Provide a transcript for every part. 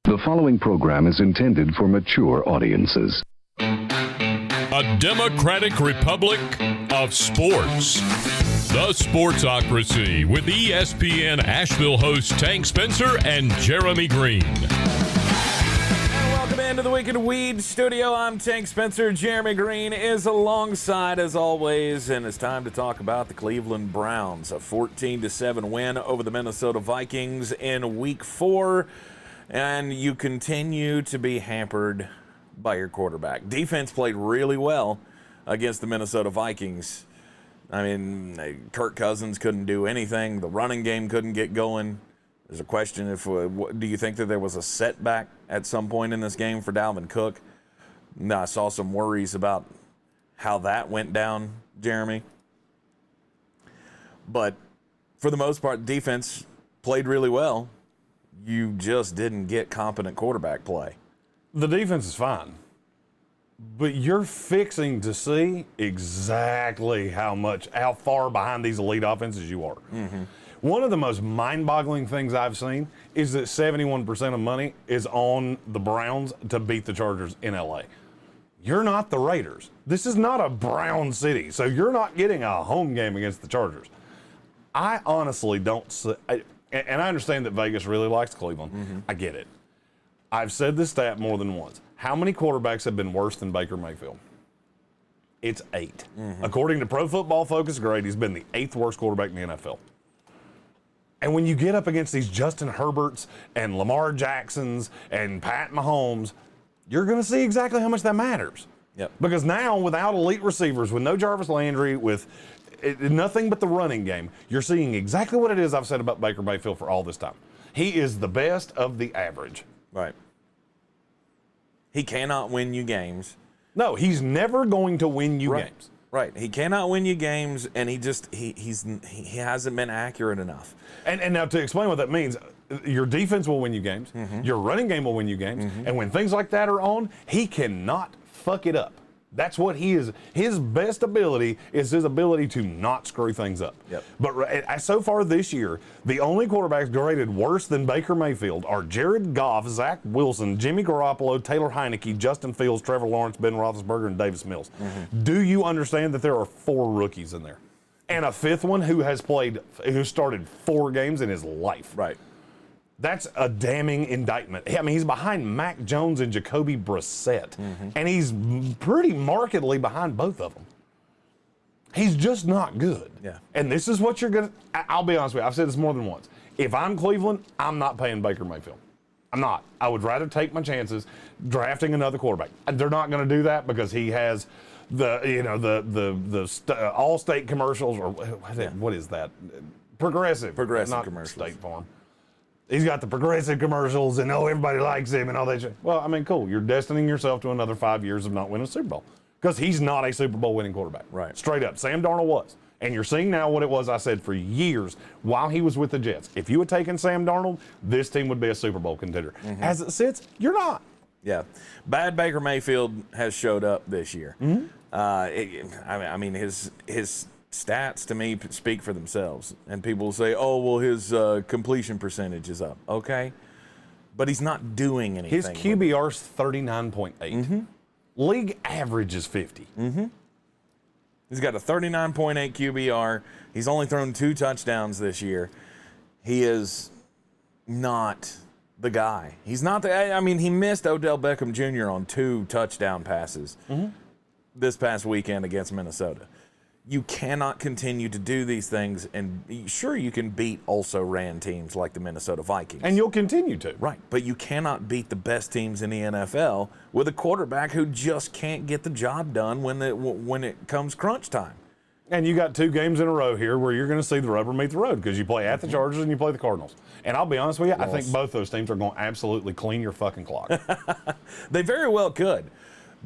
The following program is intended for mature audiences. A democratic republic of sports. The Sportsocracy with ESPN Asheville hosts Tank Spencer and Jeremy Greene. Welcome into the Weekend Weed Studio. I'm Tank Spencer. Jeremy Greene is alongside as always, and it's time to talk about the Cleveland Browns. A 14-7 win over the Minnesota Vikings in Week 4, and you continue to be hampered by your quarterback. Defense played really well against the Minnesota Vikings. I mean, Kirk Cousins couldn't do anything. The running game couldn't get going. There's a question if do you think that there was a setback at some point in this game for Dalvin Cook? Now, I saw some worries about how that went down, Jeremy. But for the most part, defense played really well. You just didn't get competent quarterback play. The defense is fine, but you're fixing to see exactly how far behind these elite offenses you are. Mm-hmm. One of the most mind-boggling things I've seen is that 71% of money is on the Browns to beat the Chargers in LA. You're not the Raiders. This is not a Brown city, so you're not getting a home game against the Chargers. I honestly don't see, and I understand that Vegas really likes Cleveland. Mm-hmm. I get it. I've said this stat more than once. How many quarterbacks have been worse than Baker Mayfield? It's 8. Mm-hmm. According to Pro Football Focus grade, he's been the 8th worst quarterback in the NFL. And when you get up against these Justin Herberts and Lamar Jacksons and Pat Mahomes, you're going to see exactly how much that matters. Yep. Because now, without elite receivers, with no Jarvis Landry, with nothing but the running game, you're seeing exactly what it is I've said about Baker Mayfield for all this time. He is the best of the average. Right. He cannot win you games. No, he's never going to win you games. Right. He cannot win you games, and he hasn't been accurate enough. And now to explain what that means, your defense will win you games, mm-hmm. your running game will win you games, mm-hmm. and when things like that are on, he cannot fuck it up. That's what he is. His best ability is his ability to not screw things up. Yep. But so far this year, the only quarterbacks graded worse than Baker Mayfield are Jared Goff, Zach Wilson, Jimmy Garoppolo, Taylor Heineke, Justin Fields, Trevor Lawrence, Ben Roethlisberger, and Davis Mills. Mm-hmm. Do you understand that there are 4 rookies in there? And a 5th one who started 4 games in his life. Right. That's a damning indictment. I mean, he's behind Mac Jones and Jacoby Brissett, mm-hmm. and he's pretty markedly behind both of them. He's just not good. Yeah. And this is what you're going to – I'll be honest with you. I've said this more than once. If I'm Cleveland, I'm not paying Baker Mayfield. I'm not. I would rather take my chances drafting another quarterback. They're not going to do that because he has the All-State commercials or what is that? Progressive not commercials. State Farm. He's got the Progressive commercials and everybody likes him and all that shit. Well, I mean, cool. You're destining yourself to another 5 years of not winning a Super Bowl because he's not a Super Bowl winning quarterback. Right. Straight up. Sam Darnold was. And you're seeing now what it was I said for years while he was with the Jets. If you had taken Sam Darnold, this team would be a Super Bowl contender. Mm-hmm. As it sits, you're not. Yeah. Bad Baker Mayfield has showed up this year. Mm-hmm. I mean, his stats to me speak for themselves, and people say, "Oh, well, his completion percentage is up." Okay, but he's not doing anything. His QBR's 39.8. Mm-hmm. League average is 50. Mm-hmm. He's got a 39.8 QBR. He's only thrown 2 touchdowns this year. He is not the guy. He's not the. I mean, he missed Odell Beckham Jr. on 2 touchdown passes this past weekend against Minnesota. You cannot continue to do these things, and sure, you can beat also-ran teams like the Minnesota Vikings. And you'll continue to. Right, but you cannot beat the best teams in the NFL with a quarterback who just can't get the job done when it comes crunch time. And you got 2 games in a row here where you're going to see the rubber meet the road because you play at the Chargers and you play the Cardinals. And I'll be honest with you, I think both those teams are going to absolutely clean your fucking clock. They very well could.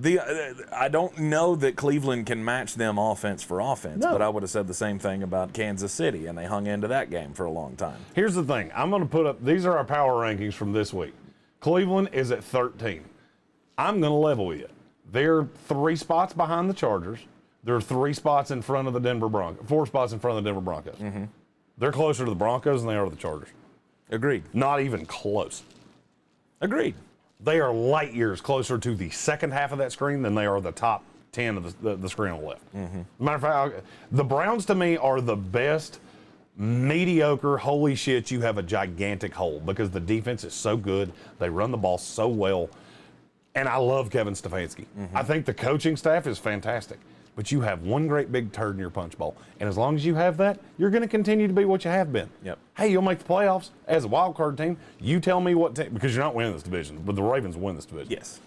I don't know that Cleveland can match them offense for offense, but I would have said the same thing about Kansas City, and they hung into that game for a long time. Here's the thing. I'm going to put up – these are our power rankings from this week. Cleveland is at 13. I'm going to level with you. They're 3 spots behind the Chargers. They're 3 spots in front of the Denver Broncos, 4 spots in front of the Denver Broncos. Mm-hmm. They're closer to the Broncos than they are to the Chargers. Agreed. Not even close. Agreed. They are light years closer to the second half of that screen than they are the top 10 of the screen on the left. Matter of fact, the Browns to me are the best mediocre, holy shit, you have a gigantic hole, because the defense is so good. They run the ball so well. And I love Kevin Stefanski. I think the coaching staff is fantastic. But you have one great big turd in your punch bowl. And as long as you have that, you're going to continue to be what you have been. Yep. Hey, you'll make the playoffs as a wild card team. You tell me what team, because you're not winning this division, but the Ravens win this division. Yes.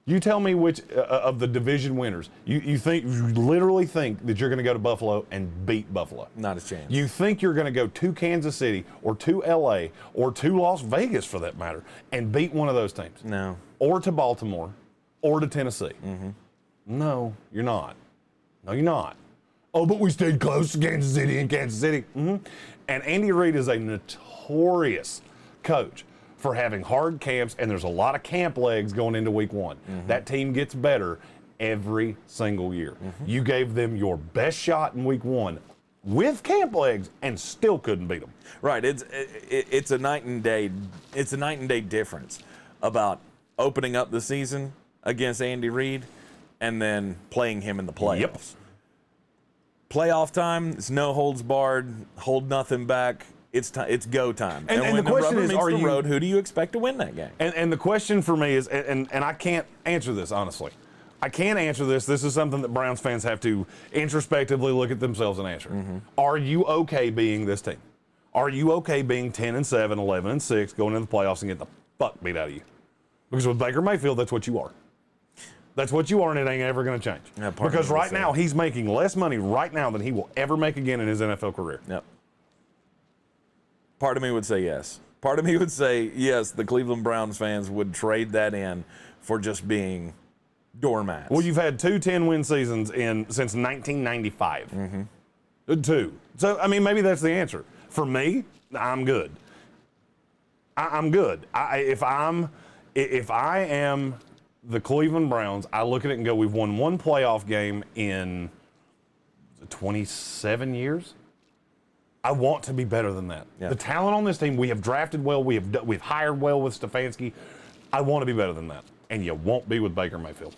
You tell me which of the division winners. You literally think that you're going to go to Buffalo and beat Buffalo. Not a chance. You think you're going to go to Kansas City or to LA or to Las Vegas, for that matter, and beat one of those teams. No. Or to Baltimore or to Tennessee. No, you're not. No, you're not. Oh, but we stayed close to Kansas City and Kansas City. And Andy Reid is a notorious coach for having hard camps, and there's a lot of camp legs going into week one. That team gets better every single year. You gave them your best shot in week one with camp legs and still couldn't beat them. Right. It's a night and day. It's a night and day difference about opening up the season against Andy Reid and then playing him in the playoffs. Yep. Playoff time, it's no holds barred, hold nothing back. It's go time. And when the question rubber is, meets are the you road, who do you expect to win that game? And the question for me is, and I can't answer this honestly. I can't answer this. This is something that Browns fans have to introspectively look at themselves and answer. Are you okay being this team? Are you okay being 10-7, 11-6, going into the playoffs and getting the fuck beat out of you? Because with Baker Mayfield, that's what you are. That's what you are, and it ain't ever going to change. Yeah, because right now, he's making less money right now than he will ever make again in his NFL career. Yep. Part of me would say yes. Part of me would say yes, the Cleveland Browns fans would trade that in for just being doormats. Well, you've had 2 10-win seasons since 1995. Two. So, I mean, maybe that's the answer. For me, I'm good. I'm good. If I am the Cleveland Browns, I look at it and go, we've won one playoff game in 27 years. I want to be better than that. Yeah. The talent on this team, we have drafted well, we've hired well with Stefanski. I want to be better than that, and you won't be with Baker Mayfield.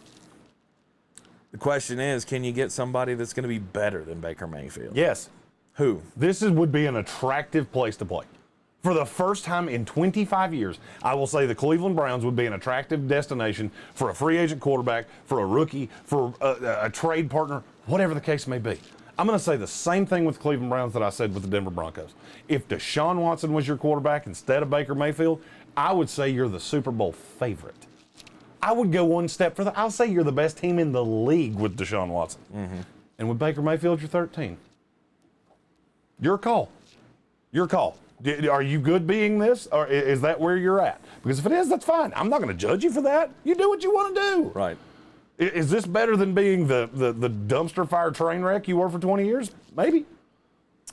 The question is, can you get somebody that's going to be better than Baker Mayfield? Yes. Who? This would be an attractive place to play. For the first time in 25 years, I will say the Cleveland Browns would be an attractive destination for a free agent quarterback, for a rookie, for a trade partner, whatever the case may be. I'm going to say the same thing with the Cleveland Browns that I said with the Denver Broncos. If Deshaun Watson was your quarterback instead of Baker Mayfield, I would say you're the Super Bowl favorite. I would go one step further. I'll say you're the best team in the league with Deshaun Watson. And with Baker Mayfield, you're 13. Your call. Your call. Are you good being this, or is that where you're at? Because if it is, that's fine. I'm not going to judge you for that. You do what you want to do. Right. Is this better than being the dumpster fire train wreck you were for 20 years? Maybe.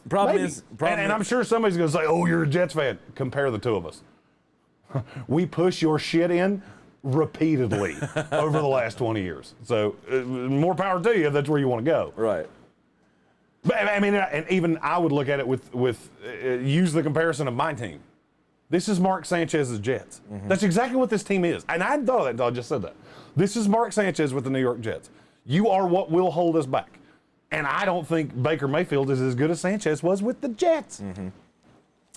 Problem Maybe. is, And I'm sure somebody's going to say, oh, you're a Jets fan. Compare the two of us. We push your shit in repeatedly over the last 20 years. So more power to you if that's where you want to go. Right. But I mean, and even I would look at it with use the comparison of my team. This is Mark Sanchez's Jets. That's exactly what this team is. And I hadn't thought of that until I just said that. This is Mark Sanchez with the New York Jets. You are what will hold us back. And I don't think Baker Mayfield is as good as Sanchez was with the Jets.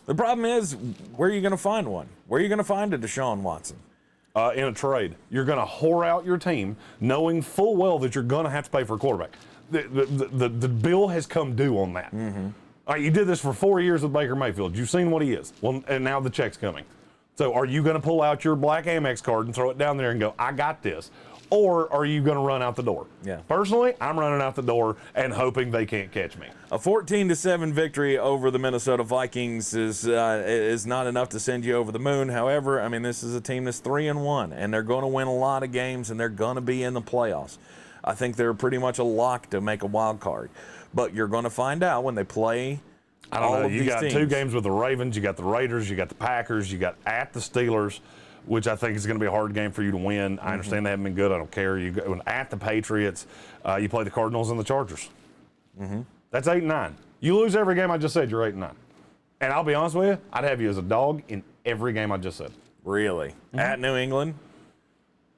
The problem is, where are you going to find one? Where are you going to find a Deshaun Watson? In a trade. You're going to whore out your team knowing full well that you're going to have to pay for a quarterback. The bill has come due on that. All right, you did this for 4 years with Baker Mayfield. You've seen what he is. Well, and now the check's coming. So are you going to pull out your black Amex card and throw it down there and go, I got this? Or are you going to run out the door? Yeah. Personally, I'm running out the door and hoping they can't catch me. A 14-7 victory over the Minnesota Vikings is not enough to send you over the moon. However, I mean, this is a team that's 3-1, and they're going to win a lot of games, and they're going to be in the playoffs. I think they're pretty much a lock to make a wild card. But you're going to find out when they play all of these teams. You got 2 games with the Ravens, you got the Raiders, you got the Packers, you got at the Steelers, which I think is going to be a hard game for you to win. I understand they haven't been good. I don't care. You go at the Patriots. You play the Cardinals and the Chargers. That's 8-9. You lose every game I just said, you're 8-9. And I'll be honest with you, I'd have you as a dog in every game I just said. Really? At New England?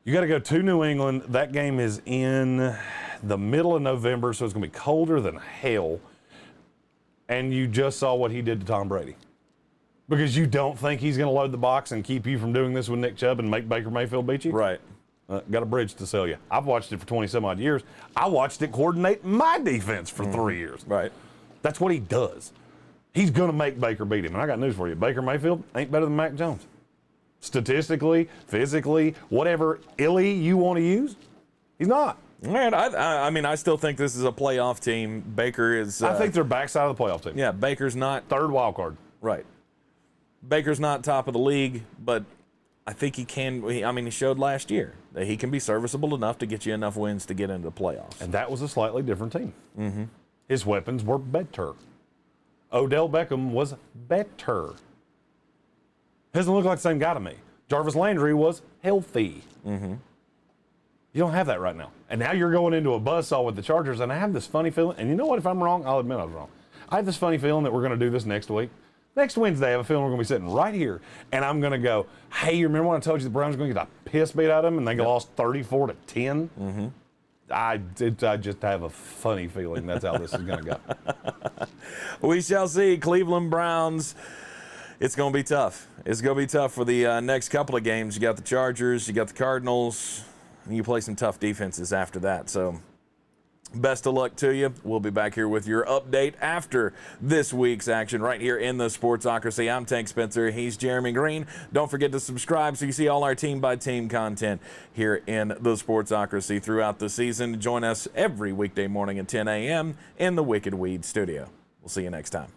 You got to go to New England. That game is in the middle of November, so it's going to be colder than hell. And you just saw what he did to Tom Brady. Because you don't think he's going to load the box and keep you from doing this with Nick Chubb and make Baker Mayfield beat you? Right. Got a bridge to sell you. I've watched it for 20-some-odd years. I watched it coordinate my defense for 3 years. Right. That's what he does. He's going to make Baker beat him. And I got news for you. Baker Mayfield ain't better than Mac Jones. Statistically, physically, whatever illy you want to use, he's not. Man, I mean, I still think this is a playoff team. Baker is. I think they're backside of the playoff team. Yeah, Baker's not. Third wild card. Right. Baker's not top of the league, but I think he can. He showed last year that he can be serviceable enough to get you enough wins to get into the playoffs. And that was a slightly different team. Mm-hmm. His weapons were better. Odell Beckham was better. Doesn't look like the same guy to me. Jarvis Landry was healthy. Mm-hmm. You don't have that right now. And now you're going into a buzzsaw with the Chargers, and I have this funny feeling, and you know what, if I'm wrong, I'll admit I was wrong. I have this funny feeling that we're going to do this next week. Next Wednesday, I have a feeling we're going to be sitting right here, and I'm going to go, hey, you remember when I told you the Browns were going to get a piss beat out of them, and they lost 34-10? Mm-hmm. I just have a funny feeling that's how this is going to go. We shall see. Cleveland Browns. It's going to be tough. It's going to be tough for the next couple of games. You got the Chargers, you got the Cardinals, and you play some tough defenses after that. So best of luck to you. We'll be back here with your update after this week's action right here in the Sportsocracy. I'm Tank Spencer. He's Jeremy Greene. Don't forget to subscribe so you see all our team-by-team content here in the Sportsocracy throughout the season. Join us every weekday morning at 10 a.m. in the Wicked Weed studio. We'll see you next time.